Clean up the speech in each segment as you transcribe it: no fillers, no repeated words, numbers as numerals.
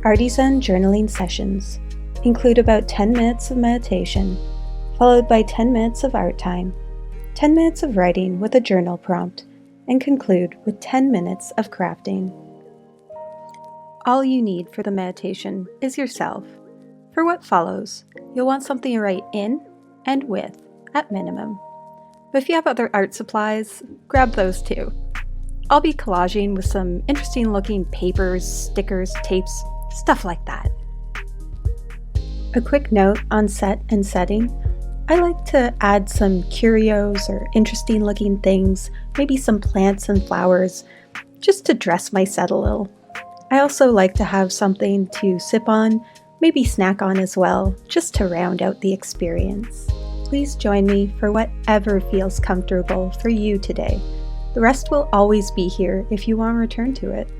ArtyZen journaling sessions include about 10 minutes of meditation, followed by 10 minutes of art time, 10 minutes of writing with a journal prompt, and conclude with 10 minutes of crafting. All you need for the meditation is yourself. For what follows, you'll want something to write in and with, at minimum. But if you have other art supplies, grab those too. I'll be collaging with some interesting looking papers, stickers, tapes, stuff like that. A quick note on set and setting. I like to add some curios or interesting looking things, maybe some plants and flowers, just to dress my set a little. I also like to have something to sip on, maybe snack on as well, just to round out the experience. Please join me for whatever feels comfortable for you today. The rest will always be here if you want to return to it.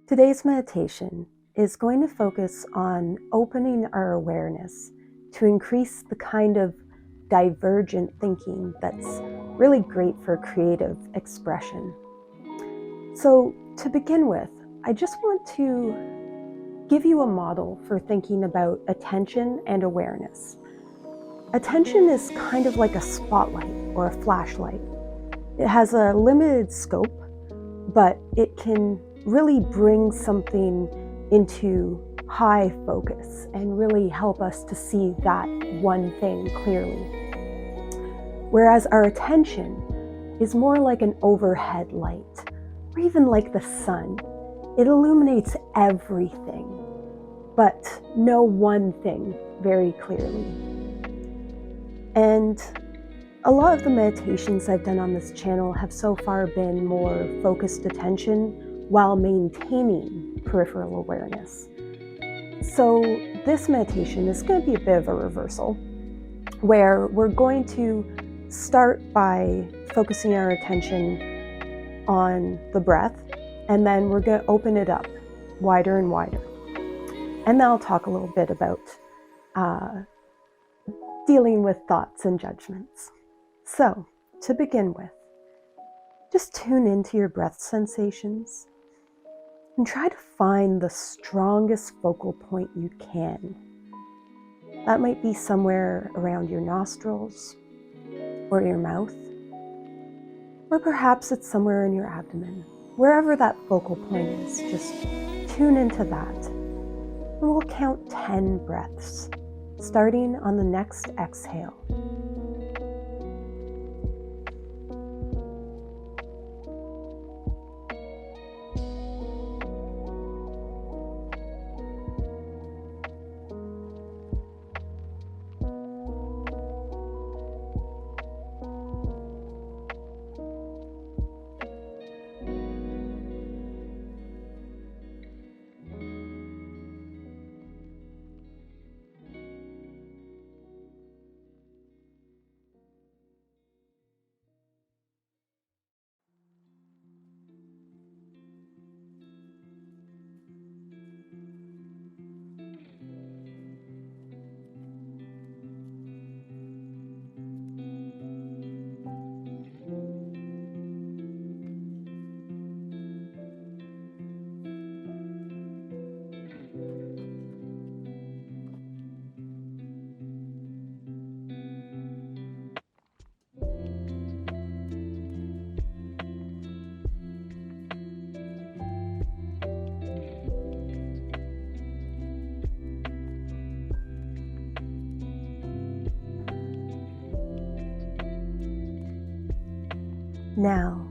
Today's meditation is going to focus on opening our awareness to increase the kind of divergent thinking that's really great for creative expression. So to begin with, I just want to give you a model for thinking about attention and awareness. Attention is kind of like a spotlight or a flashlight. It has a limited scope, but it can really bring something into high focus and really help us to see that one thing clearly. Whereas our attention is more like an overhead light, or even like the sun. It illuminates everything, but no one thing very clearly. And a lot of the meditations I've done on this channel have so far been more focused attention while maintaining peripheral awareness. So this meditation is going to be a bit of a reversal, where we're going to start by focusing our attention on the breath, and then we're going to open it up wider and wider. And then I'll talk a little bit about dealing with thoughts and judgments. So, to begin with, just tune into your breath sensations and try to find the strongest focal point you can. That might be somewhere around your nostrils or your mouth, or perhaps it's somewhere in your abdomen. Wherever that focal point is, just tune into that. And we'll count 10 breaths, starting on the next exhale. Now,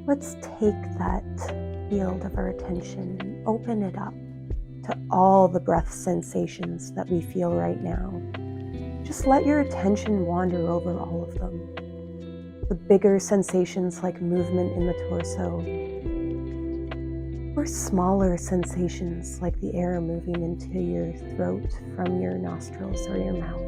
let's take that field of our attention and open it up to all the breath sensations that we feel right now. Just let your attention wander over all of them. The bigger sensations like movement in the torso, or smaller sensations like the air moving into your throat from your nostrils or your mouth.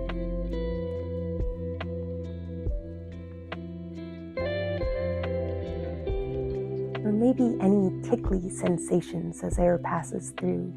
Or maybe any tickly sensations as air passes through.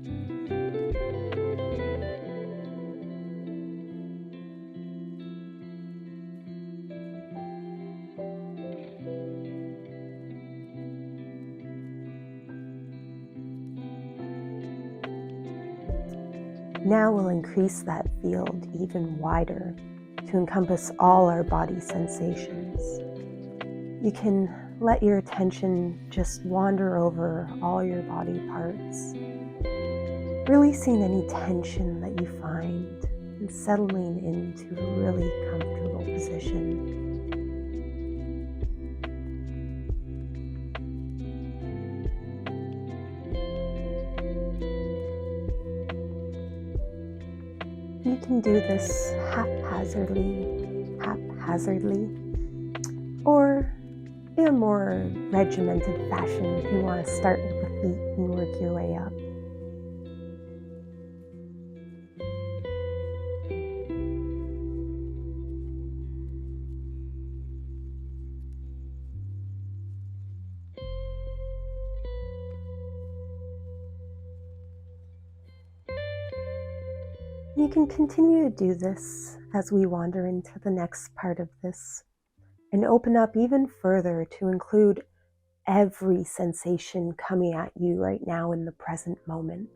Now we'll increase that field even wider to encompass all our body sensations. You can let your attention just wander over all your body parts, releasing any tension that you find and settling into a really comfortable position. You can do this haphazardly, or in a more regimented fashion if you want to start with the feet and work your way up. You can continue to do this as we wander into the next part of this and open up even further to include every sensation coming at you right now in the present moment.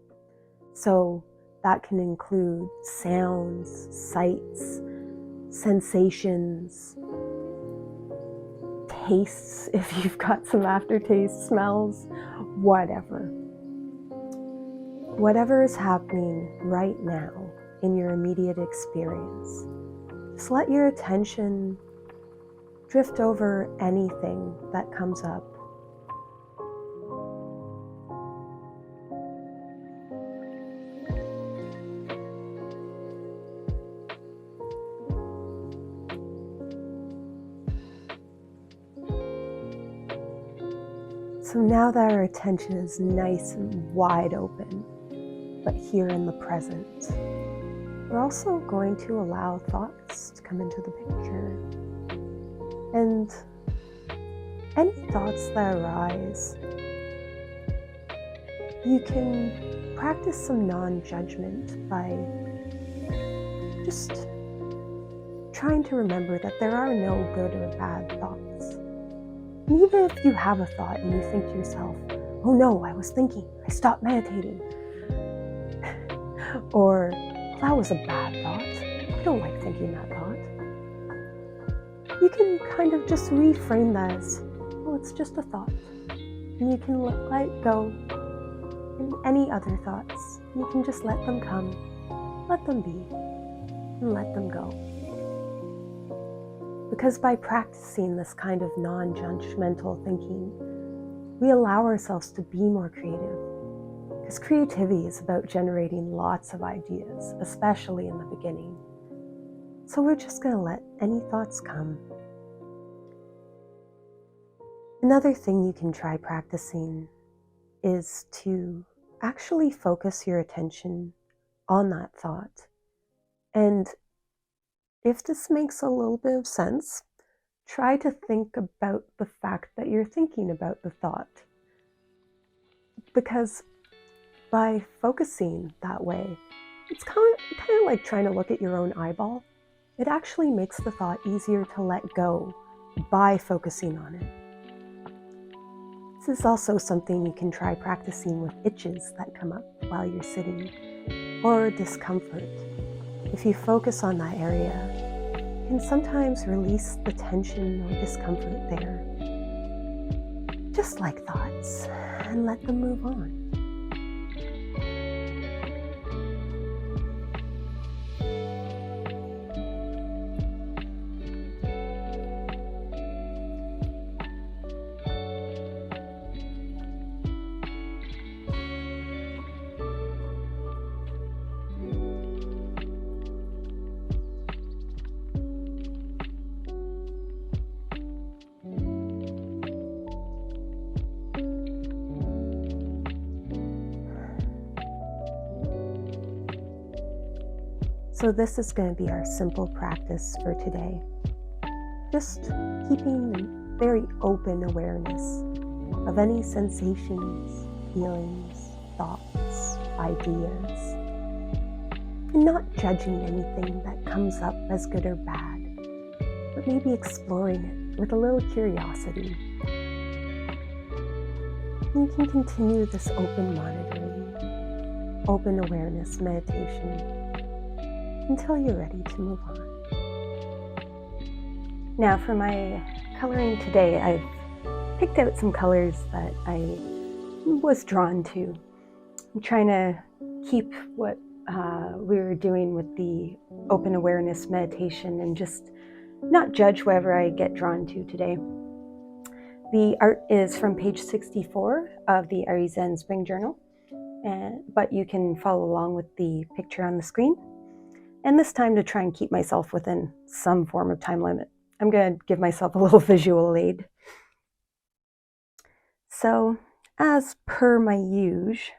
So that can include sounds, sights, sensations, tastes, if you've got some aftertaste, smells, whatever. Whatever is happening right now in your immediate experience, just let your attention drift over anything that comes up. So now that our attention is nice and wide open, but here in the present, we're also going to allow thoughts to come into the picture. And any thoughts that arise, you can practice some non-judgment by just trying to remember that there are no good or bad thoughts. And even if you have a thought and you think to yourself, oh no, I was thinking, I stopped meditating. Or, well, that was a bad thought. I don't like thinking that thought. You can kind of just reframe that as, well, it's just a thought. And you can let go. And any other thoughts, you can just let them come, let them be, and let them go. Because by practicing this kind of non-judgmental thinking, we allow ourselves to be more creative. Because creativity is about generating lots of ideas, especially in the beginning. So we're just going to let any thoughts come. Another thing you can try practicing is to actually focus your attention on that thought. And if this makes a little bit of sense, try to think about the fact that you're thinking about the thought. Because by focusing that way, it's kind of like trying to look at your own eyeball. It actually makes the thought easier to let go by focusing on it. This is also something you can try practicing with itches that come up while you're sitting, or discomfort. If you focus on that area, you can sometimes release the tension or discomfort there. Just like thoughts, and let them move on. So this is going to be our simple practice for today. Just keeping a very open awareness of any sensations, feelings, thoughts, ideas, and not judging anything that comes up as good or bad, but maybe exploring it with a little curiosity. You can continue this open monitoring open awareness meditation until you're ready to move on. Now for my coloring today, I've picked out some colors that I was drawn to. I'm trying to keep what we were doing with the open awareness meditation and just not judge whatever I get drawn to today. The art is from page 64 of the ArtyZen Spring Journal, but you can follow along with the picture on the screen. And this time, to try and keep myself within some form of time limit, I'm going to give myself a little visual aid. So, as per my usual,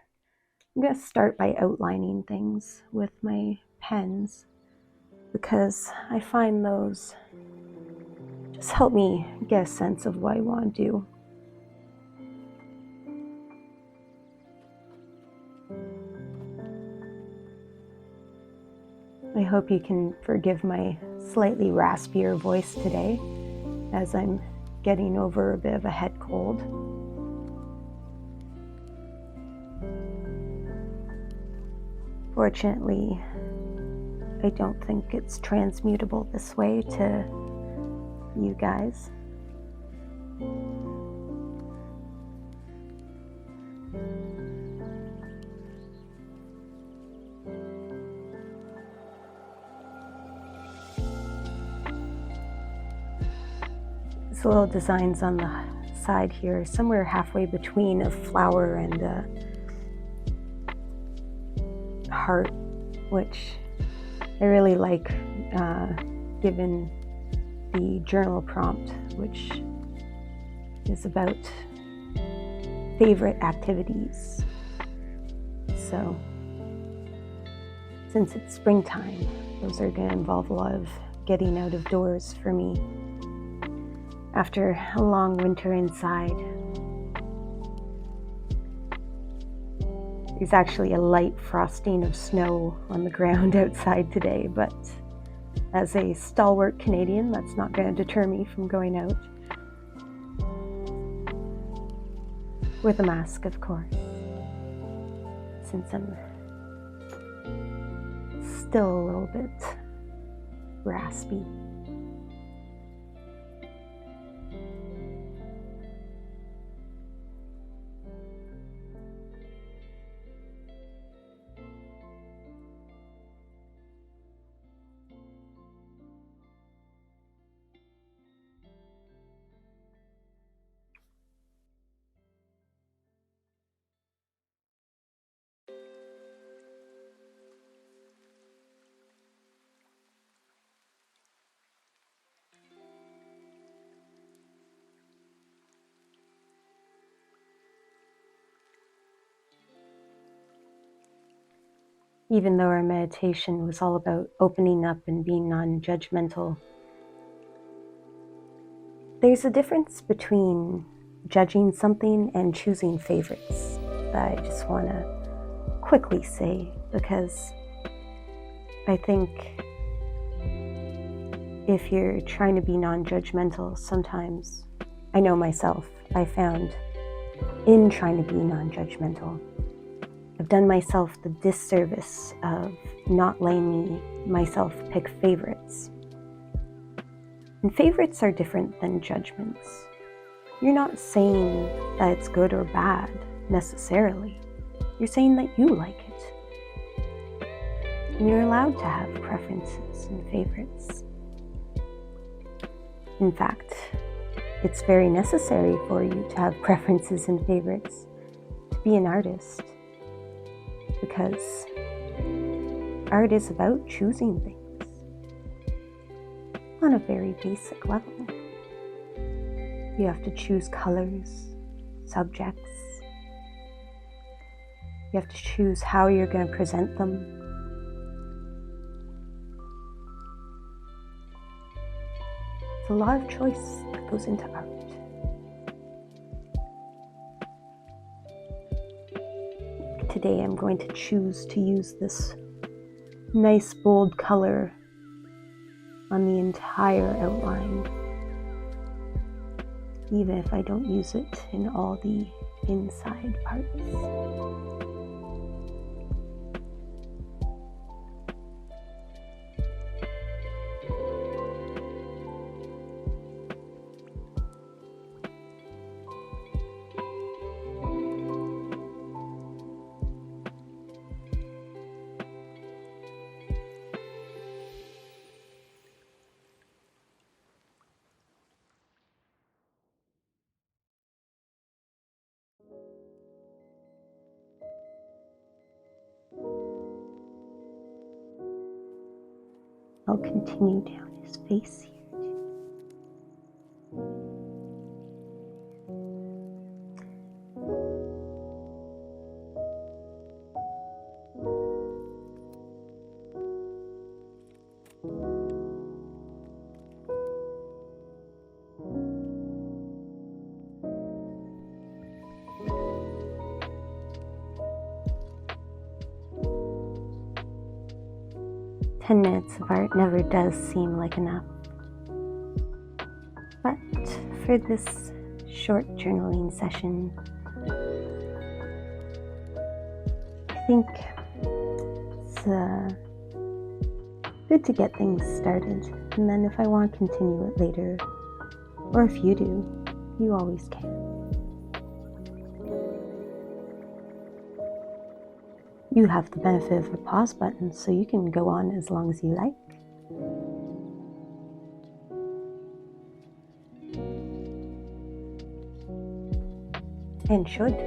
I'm going to start by outlining things with my pens because I find those just help me get a sense of what I want to do. I hope you can forgive my slightly raspier voice today as I'm getting over a bit of a head cold. Fortunately, I don't think it's transmutable this way to you guys. These little designs on the side here, somewhere halfway between a flower and a heart, which I really like, given the journal prompt, which is about favorite activities. So, since it's springtime, those are going to involve a lot of getting out of doors for me after a long winter inside. There's actually a light frosting of snow on the ground outside today, but as a stalwart Canadian, that's not going to deter me from going out. With a mask, of course, since I'm still a little bit raspy. Even though our meditation was all about opening up and being non-judgmental, there's a difference between judging something and choosing favorites that I just want to quickly say, because I think if you're trying to be non-judgmental, sometimes, I know myself, I found in trying to be non-judgmental, I've done myself the disservice of not letting myself pick favorites. And favorites are different than judgments. You're not saying that it's good or bad necessarily. You're saying that you like it. And you're allowed to have preferences and favorites. In fact, it's very necessary for you to have preferences and favorites to be an artist. Because art is about choosing things on a very basic level. You have to choose colors, subjects. You have to choose how you're going to present them. It's a lot of choice that goes into art. Today I'm going to choose to use this nice bold color on the entire outline, even if I don't use it in all the inside parts. I'll continue down his face here. 10 minutes of art never does seem like enough. But for this short journaling session, I think it's good to get things started. And then if I want to continue it later, or if you do, you always can. You have the benefit of a pause button, so you can go on as long as you like. And should.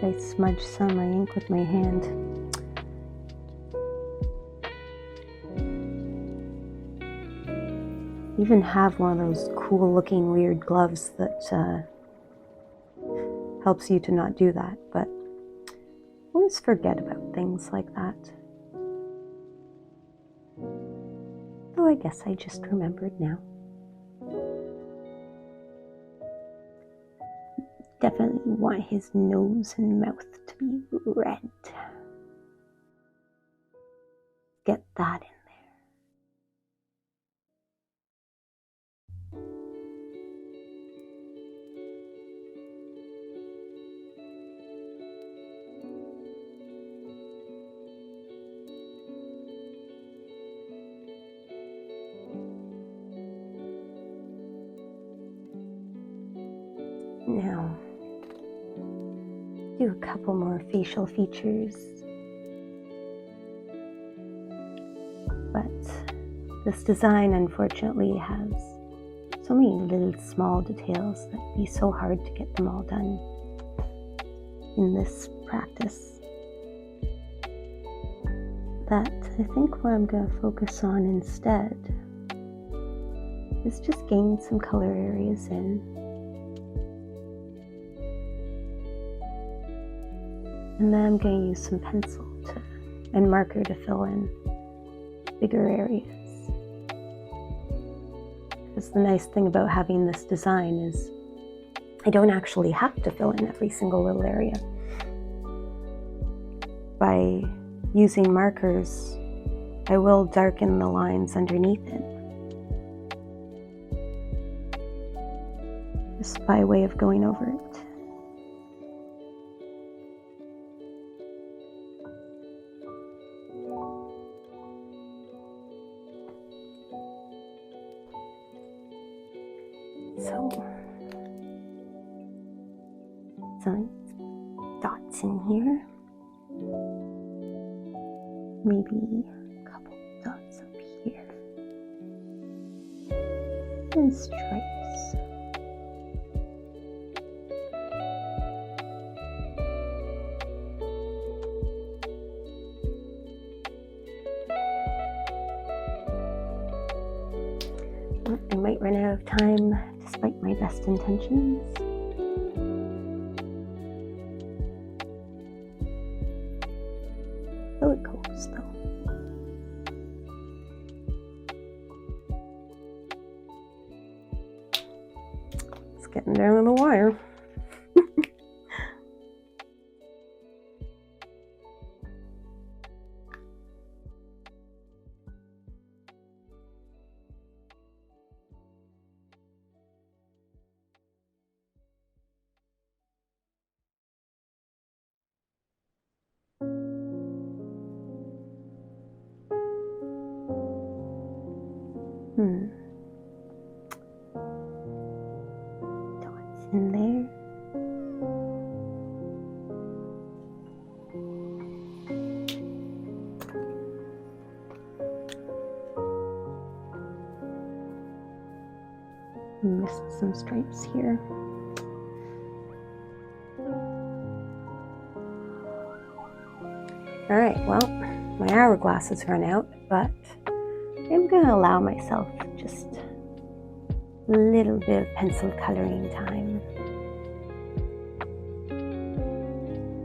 I smudged some of my ink with my hand. I even have one of those cool looking weird gloves that helps you to not do that, but always forget about things like that. Though I guess I just remembered now. Definitely want his nose and mouth to be red. Get that in there. Now, do a couple more facial features. But this design unfortunately has so many little small details that it'd be so hard to get them all done in this practice, that I think what I'm going to focus on instead is just getting some color areas in. And then I'm going to use some pencil and marker to fill in bigger areas. Because the nice thing about having this design is I don't actually have to fill in every single little area. By using markers, I will darken the lines underneath it, just by way of going over it. So, some dots in here. Maybe a couple dots up here. And stripes. I might run out of time despite my best intentions. So it goes, though. It's getting down to the wire. some stripes here. Alright, well, my hourglass has run out, but I'm going to allow myself just a little bit of pencil coloring time.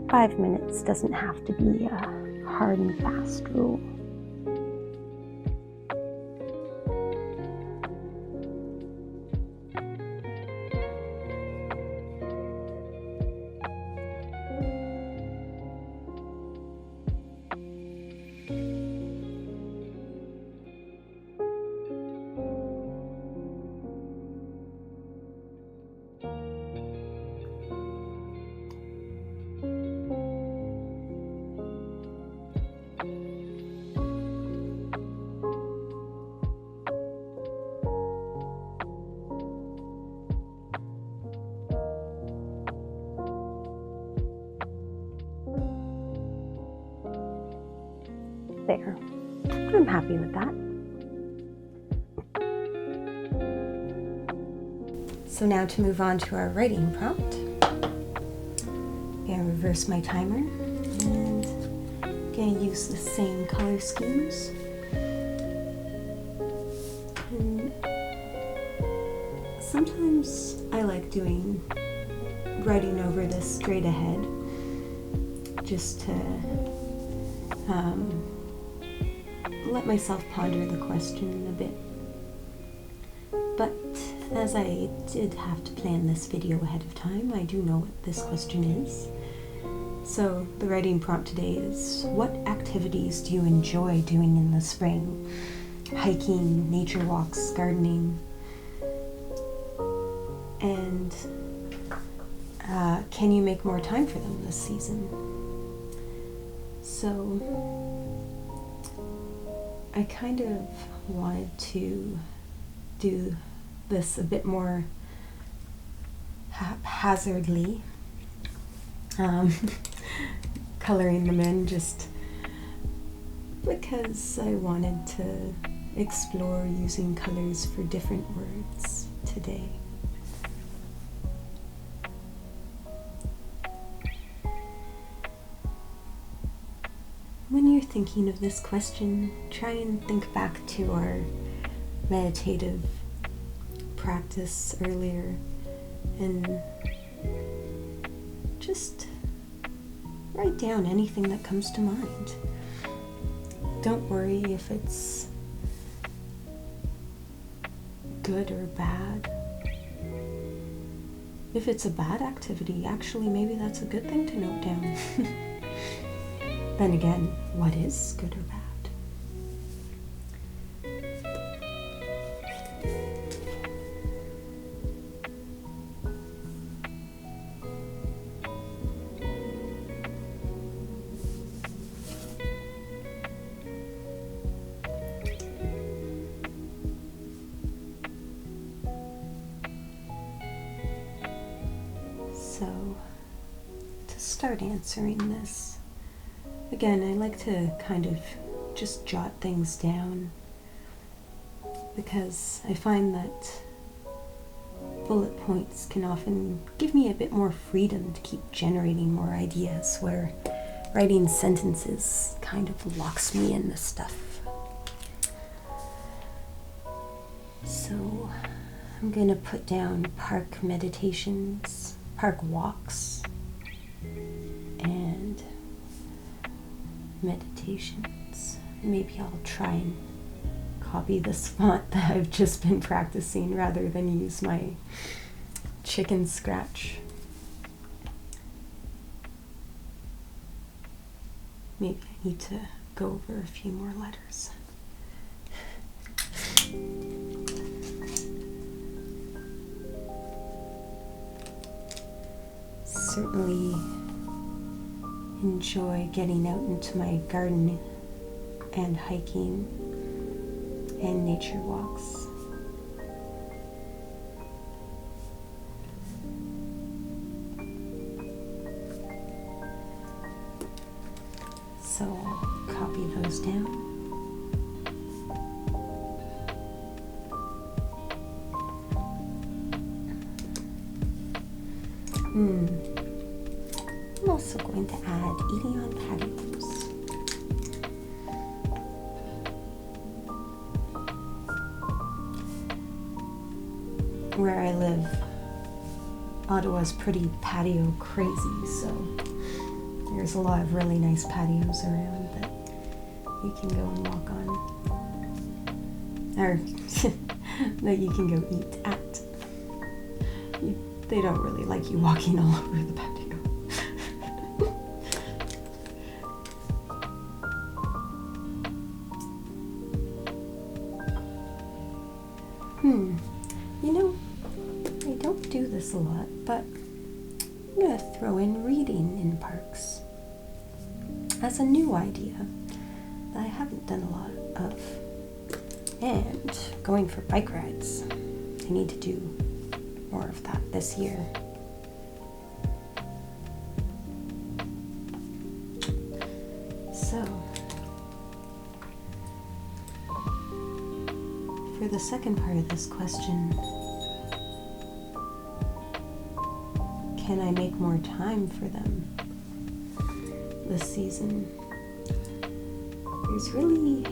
5 minutes doesn't have to be a hard and fast rule. There. I'm happy with that. So now to move on to our writing prompt. I'm going to reverse my timer and I'm going to use the same color schemes. And sometimes I like writing over this straight ahead just to let myself ponder the question a bit. But as I did have to plan this video ahead of time, I do know what this question is. So the writing prompt today is, what activities do you enjoy doing in the spring? Hiking, nature walks, gardening, and can you make more time for them this season? So I kind of wanted to do this a bit more haphazardly, coloring them in just because I wanted to explore using colors for different words today. When you're thinking of this question, try and think back to our meditative practice earlier and just write down anything that comes to mind. Don't worry if it's good or bad. If it's a bad activity, actually maybe that's a good thing to note down. Then again, what is good or bad? So, to start answering this, again, I like to kind of just jot things down because I find that bullet points can often give me a bit more freedom to keep generating more ideas, where writing sentences kind of locks me in the stuff. So I'm going to put down park meditations, park walks, and meditations. Maybe I'll try and copy this font that I've just been practicing rather than use my chicken scratch. Maybe I need to go over a few more letters. Certainly enjoy getting out into my garden and hiking and nature walks. So I'll copy those down. I'm also going to add eating on patios. Where I live, Ottawa's pretty patio crazy, so there's a lot of really nice patios around that you can go and walk on. Or that you can go eat at. They don't really like you walking all over the patio. You know, I don't do this a lot, but I'm going to throw in reading in parks as a new idea that I haven't done a lot of. And going for bike rides. I need to do more of that this year. So, for the second part of this question, can I make more time for them this season? There's really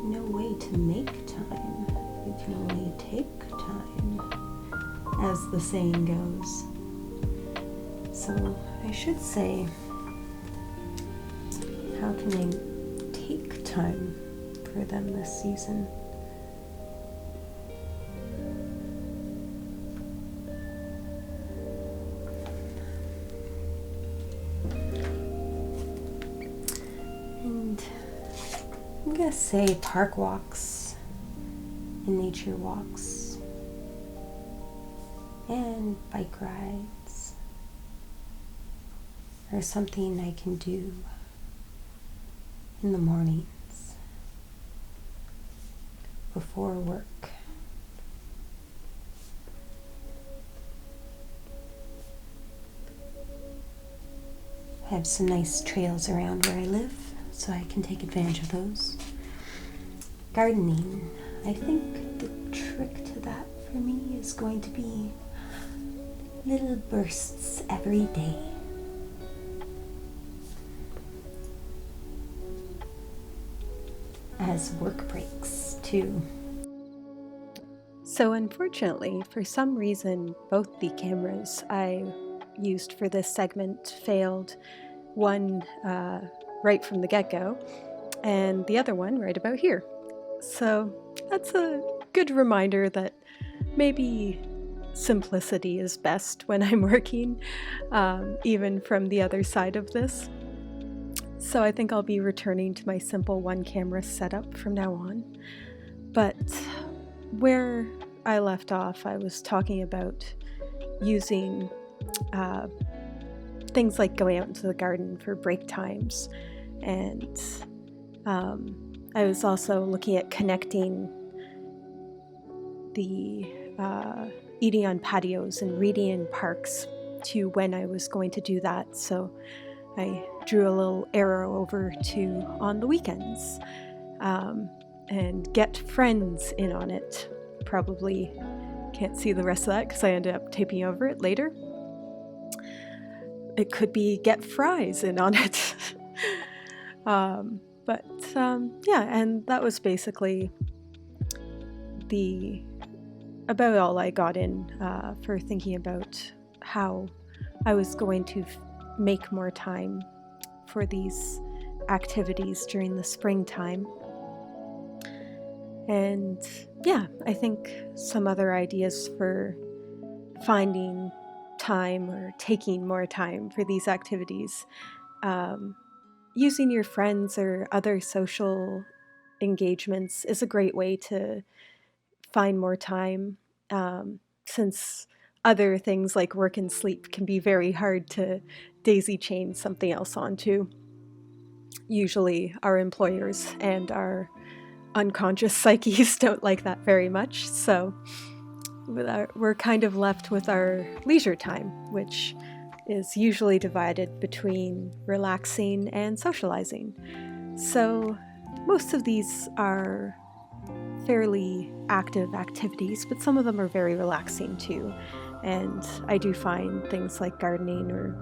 no way to make time. You can only take time, as the saying goes. So I should say, how can I take time for them this season? I'm gonna say park walks and nature walks and bike rides are something I can do in the mornings before work. I have some nice trails around where I live, so I can take advantage of those. Gardening. I think the trick to that for me is going to be little bursts every day. As work breaks, too. So unfortunately, for some reason, both the cameras I used for this segment failed. One right from the get-go, and the other one right about here. So that's a good reminder that maybe simplicity is best when I'm working, even from the other side of this. So I think I'll be returning to my simple one-camera setup from now on. But where I left off, I was talking about using things like going out into the garden for break times, and I was also looking at connecting the eating on patios and reading in parks to when I was going to do that. So I drew a little arrow over to on the weekends, and get friends in on it. Probably can't see the rest of that because I ended up taping over it later. It could be get fries in on it. Yeah, and that was basically about all I got in for thinking about how I was going to make more time for these activities during the springtime. And yeah, I think some other ideas for finding time or taking more time for these activities. Using your friends or other social engagements is a great way to find more time, since other things like work and sleep can be very hard to daisy chain something else onto. Usually our employers and our unconscious psyches don't like that very much, so we're kind of left with our leisure time, which is usually divided between relaxing and socializing. So most of these are fairly active activities, but some of them are very relaxing too. And I do find things like gardening or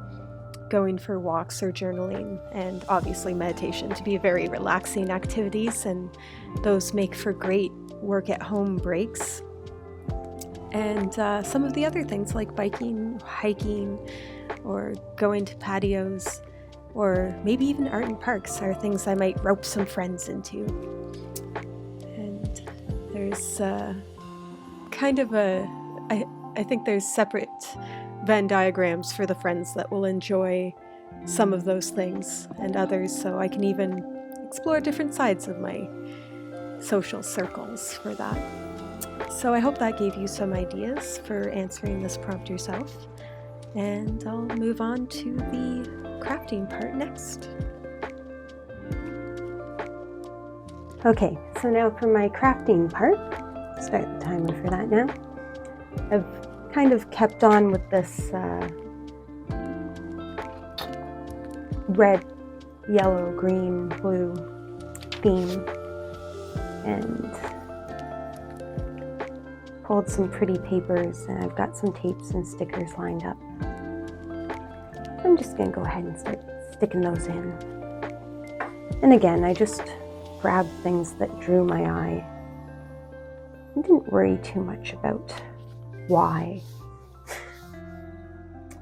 going for walks or journaling and obviously meditation to be very relaxing activities, and those make for great work at home breaks. And some of the other things like biking, hiking, or going to patios, or maybe even art in parks are things I might rope some friends into. And there's I think there's separate Venn diagrams for the friends that will enjoy some of those things and others, so I can even explore different sides of my social circles for that. So I hope that gave you some ideas for answering this prompt yourself, and I'll move on to the crafting part next. Okay, so now for my crafting part. Start the timer for that now. I've kind of kept on with this red, yellow, green, blue theme, and pulled some pretty papers, and I've got some tapes and stickers lined up. I'm just going to go ahead and start sticking those in. And again, I just grabbed things that drew my eye. I didn't worry too much about why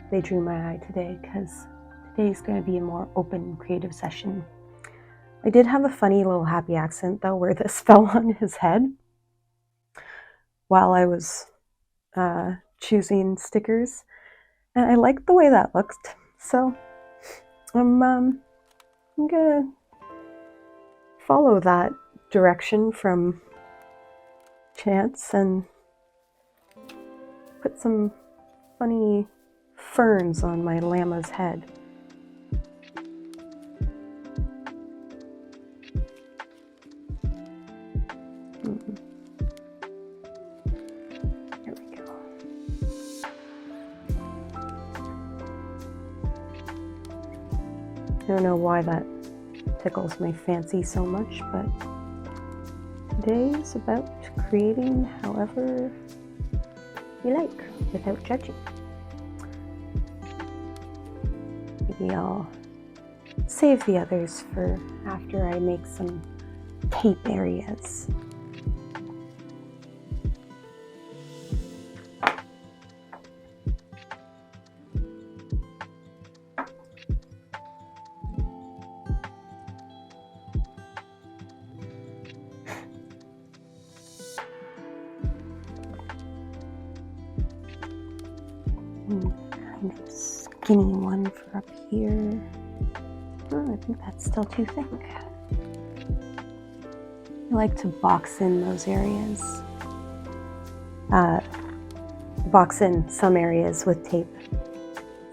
they drew my eye today, because today's going to be a more open, creative session. I did have a funny little happy accident, though, where this fell on his head while I was choosing stickers, and I liked the way that looked, so I'm gonna follow that direction from chance and put some funny ferns on my llama's head. There we go. I don't know why that tickles my fancy so much, but today is about creating however you like without judging. Maybe I'll save the others for after I make some tape areas. Kind of skinny one for up here. Oh, I think that's still too thick. I like to box in those areas. Box in some areas with tape.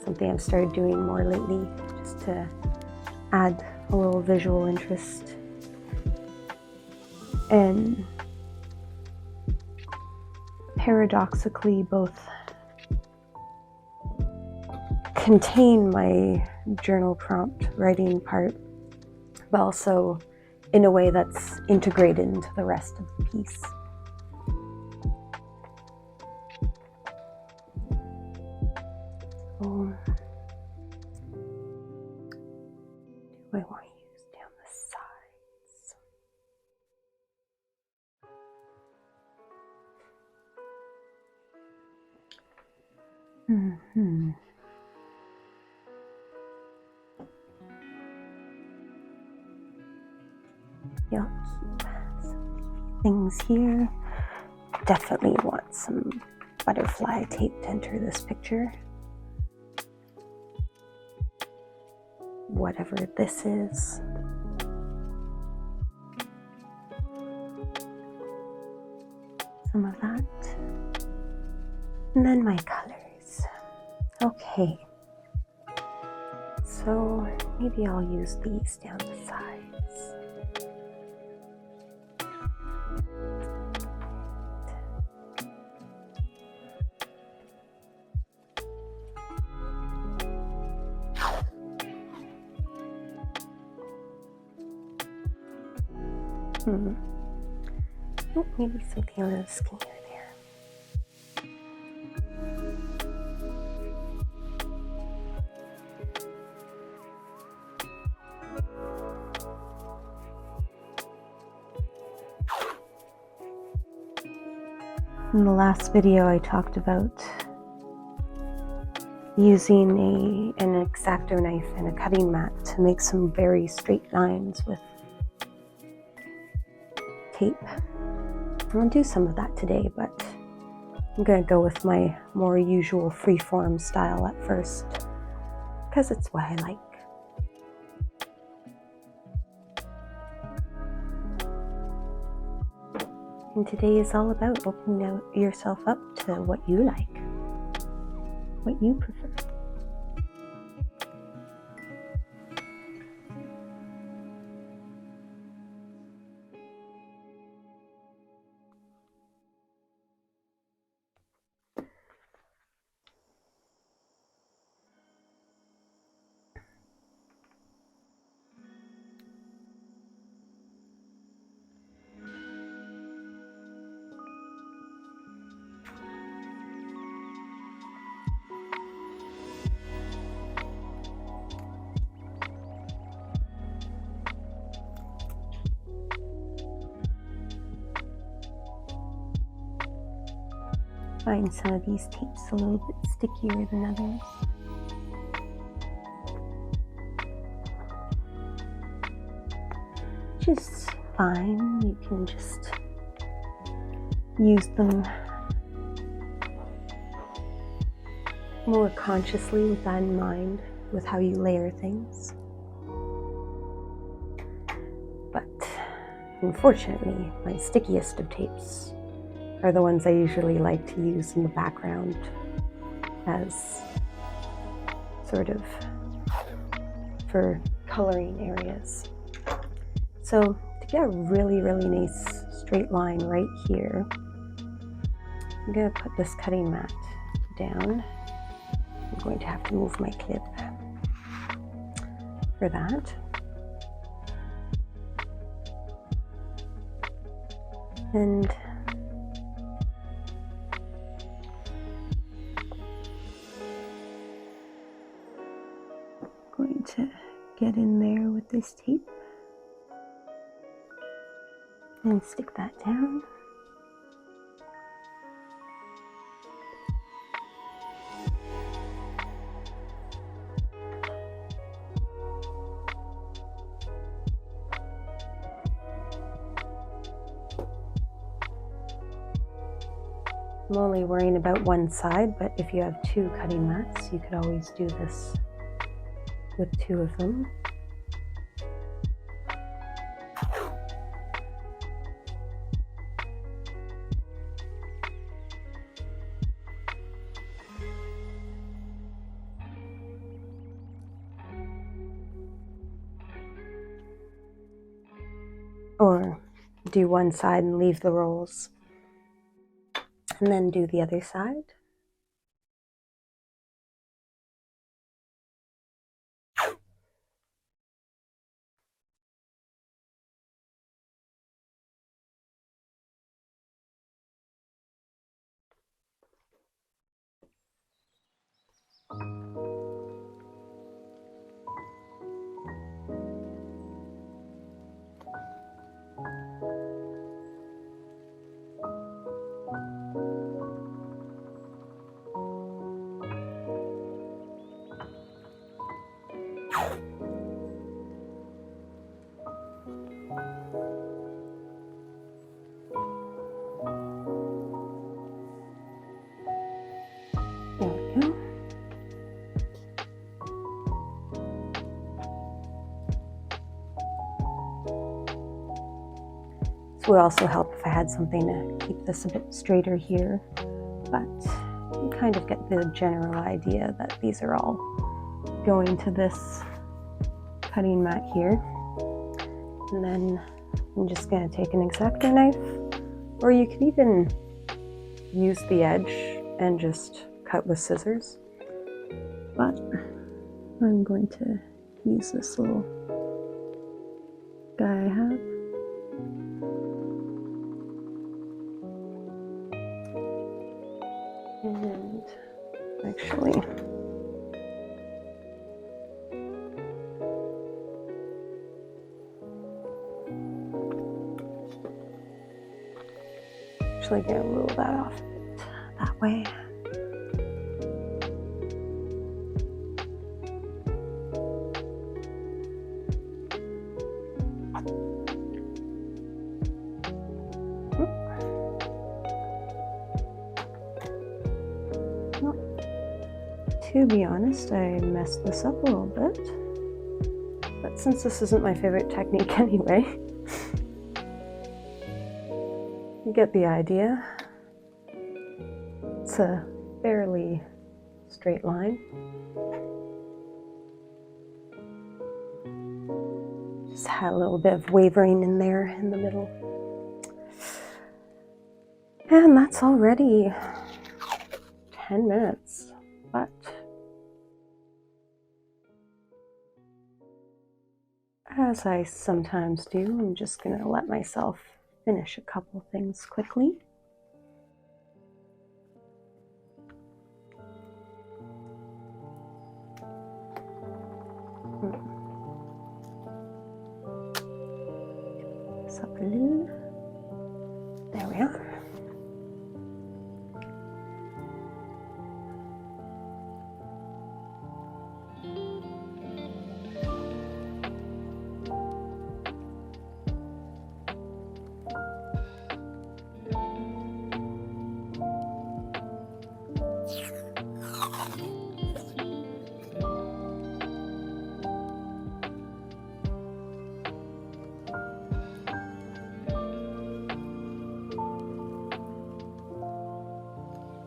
Something I've started doing more lately, just to add a little visual interest. And paradoxically, both contain my journal prompt writing part, but also in a way that's integrated into the rest of the piece. So, do I want to use down the sides? Yeah, keep some things here. Definitely want some butterfly tape to enter this picture. Whatever this is. Some of that. And then my colors. Okay. So maybe I'll use these down the sides. Oh, maybe something a little skinnier there. In the last video, I talked about using an X-Acto knife and a cutting mat to make some very straight lines with tape. I'm going to do some of that today, but I'm going to go with my more usual freeform style at first, because it's what I like. And today is all about opening yourself up to what you like, what you prefer. Find some of these tapes a little bit stickier than others. Which is fine, you can just use them more consciously with that in mind, with how you layer things. But unfortunately, my stickiest of tapes are the ones I usually like to use in the background as sort of for coloring areas. So to get a really nice straight line right here, I'm going to put this cutting mat down. I'm going to have to move my clip for that. And going to get in there with this tape and stick that down. I'm only worrying about one side, but if you have two cutting mats, you could always do this with two of them. Or do one side and leave the rolls, and then do the other side. There we go. This would also help if I had something to keep this a bit straighter here, but you kind of get the general idea that these are all going to this cutting mat here. And then I'm just going to take an X-Acto knife, or you could even use the edge and just cut with scissors, but I'm going to use this little guy I have. And actually, actually going to rule that off a bit that way. To be honest, I messed this up a little bit, but since this isn't my favorite technique anyway, you get the idea. It's a fairly straight line. Just had a little bit of wavering in there in the middle. And that's already 10 minutes, but as I sometimes do, I'm just going to let myself finish a couple things quickly. This up a little. There we are.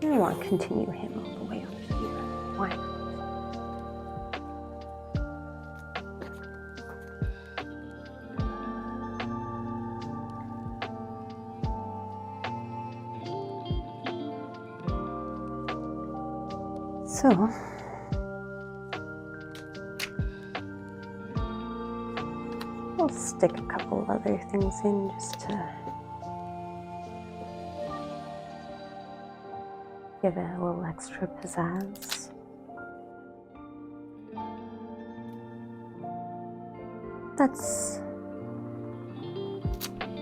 I want to continue him all the way up here. Why not? So, I'll stick a couple other things in just to give it a little extra pizzazz. That's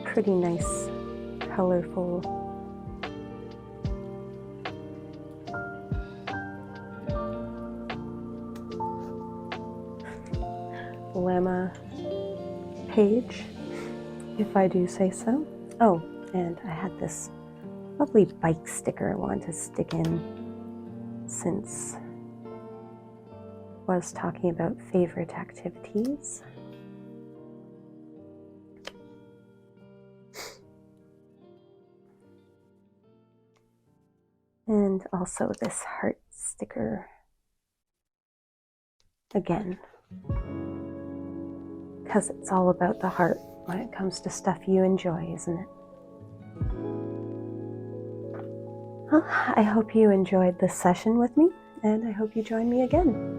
pretty nice, colorful. Llama page, if I do say so. Oh, and I had this lovely bike sticker I wanted to stick in since I was talking about favorite activities. And also this heart sticker again, because it's all about the heart when it comes to stuff you enjoy, isn't it? Well, I hope you enjoyed this session with me, and I hope you join me again.